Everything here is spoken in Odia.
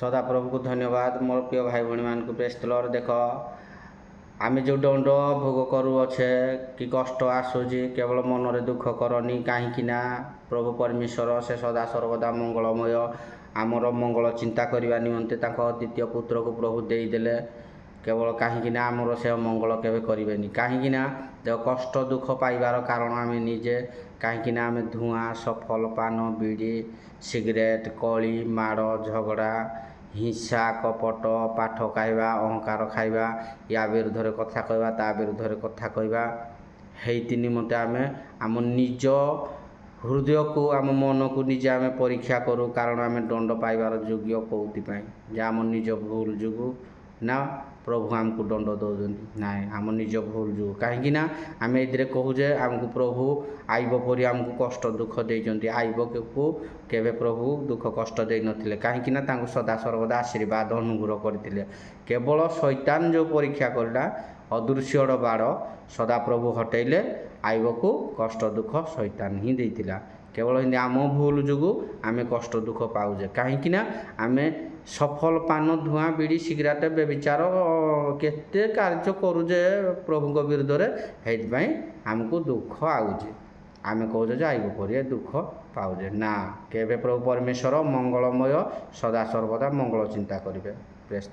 ସଦାପ୍ରଭୁକୁ ଧନ୍ୟବାଦ। ମୋର ପ୍ରିୟ ଭାଇ ଭଉଣୀମାନଙ୍କୁ ପ୍ରେଜ୍ ଦ ଲର୍ଡ। ଦେଖ ଆମେ ଯେଉଁ ଦଣ୍ଡ ଭୋଗ କରୁଅଛେ କି କଷ୍ଟ ଆସୁଛି, କେବଳ ମନରେ ଦୁଃଖ କରନି, କାହିଁକି ନା ପ୍ରଭୁ ପରମେଶ୍ୱର ସେ ସଦା ସର୍ବଦା ମଙ୍ଗଳମୟ। ଆମର ମଙ୍ଗଳ ଚିନ୍ତା କରିବା ନିମନ୍ତେ ତାଙ୍କ ଦ୍ୱିତୀୟ ପୁତ୍ରକୁ ପ୍ରଭୁ ଦେଇଦେଲେ। କେବଳ କାହିଁକି ନା ଆମର ସେ ମଙ୍ଗଳ କେବେ କରିବେନି। କାହିଁକି ନା ଦେଖ କଷ୍ଟ ଦୁଃଖ ପାଇବାର କାରଣ ଆମେ ନିଜେ। କାହିଁକି ନା ଆମେ ଧୂଆଁ, ସଫଲ, ପାନ, ବିଡ଼ି, ସିଗାରେଟ୍, କଳି, ମାଡ଼, ଝଗଡ଼ା, ହିଂସା, କପଟ, ପାଠ ଖାଇବା, ଅହଙ୍କାର ଖାଇବା, ୟା ବିରୁଦ୍ଧରେ କଥା କହିବା, ତା ବିରୁଦ୍ଧରେ କଥା କହିବା, ହେଇତି ନିମନ୍ତେ ଆମେ ଆମ ନିଜ ହୃଦୟକୁ, ଆମ ମନକୁ ନିଜେ ଆମେ ପରୀକ୍ଷା କରୁ। କାରଣ ଆମେ ଦଣ୍ଡ ପାଇବାର ଯୋଗ୍ୟ କେଉଁଥିପାଇଁ? ଯେ ଆମ ନିଜ ଭୁଲ ଯୋଗୁଁ ନା ପ୍ରଭୁ ଆମକୁ ଦଣ୍ଡ ଦେଉଛନ୍ତି? ନାଇଁ, ଆମ ନିଜ ଭୁଲ ଯୋଗୁଁ। କାହିଁକି ନା ଆମେ ଏଥିରେ କହୁ ଯେ ଆମକୁ ପ୍ରଭୁ ଆଇବ ପରି ଆମକୁ କଷ୍ଟ ଦୁଃଖ ଦେଇଛନ୍ତି। ଆଇବକୁ କେବେ ପ୍ରଭୁ ଦୁଃଖ କଷ୍ଟ ଦେଇନଥିଲେ। କାହିଁକି ନା ତାଙ୍କୁ ସଦା ସର୍ବଦା ଆଶୀର୍ବାଦ ଅନୁଗ୍ରହ କରିଥିଲେ। କେବଳ ଶୈତାନ ଯେଉଁ ପରୀକ୍ଷା କରିଲା, ଅଦୃଶ୍ୟର ବାଡ଼ ସଦାପ୍ରଭୁ ହଟେଇଲେ। ଆଇବକୁ କଷ୍ଟ ଦୁଃଖ ଶୈତାନ ହିଁ ଦେଇଥିଲା। କେବଳ ଏମିତି ଆମ ଭୁଲ ଯୋଗୁଁ ଆମେ କଷ୍ଟ ଦୁଃଖ ପାଉଛେ। କାହିଁକି ନା ଆମେ ସଫଲ, ପାନ, ଧୂଆଁ, ବିଡ଼ି, ସିଗାରେଟ୍, ବ୍ୟଭିଚାର କେତେ କାର୍ଯ୍ୟ କରୁଛେ ପ୍ରଭୁଙ୍କ ବିରୁଦ୍ଧରେ। ସେଇଥିପାଇଁ ଆମକୁ ଦୁଃଖ ଆଉଛି। ଆମେ କହୁଛେ ଯେ ଆଇବ ପରି ଦୁଃଖ ପାଉଛେ। ନା, କେବେ ପ୍ରଭୁ ପରମେଶ୍ୱର ମଙ୍ଗଳମୟ, ସଦା ସର୍ବଦା ମଙ୍ଗଳ ଚିନ୍ତା କରିବେ। ପ୍ରେଜ୍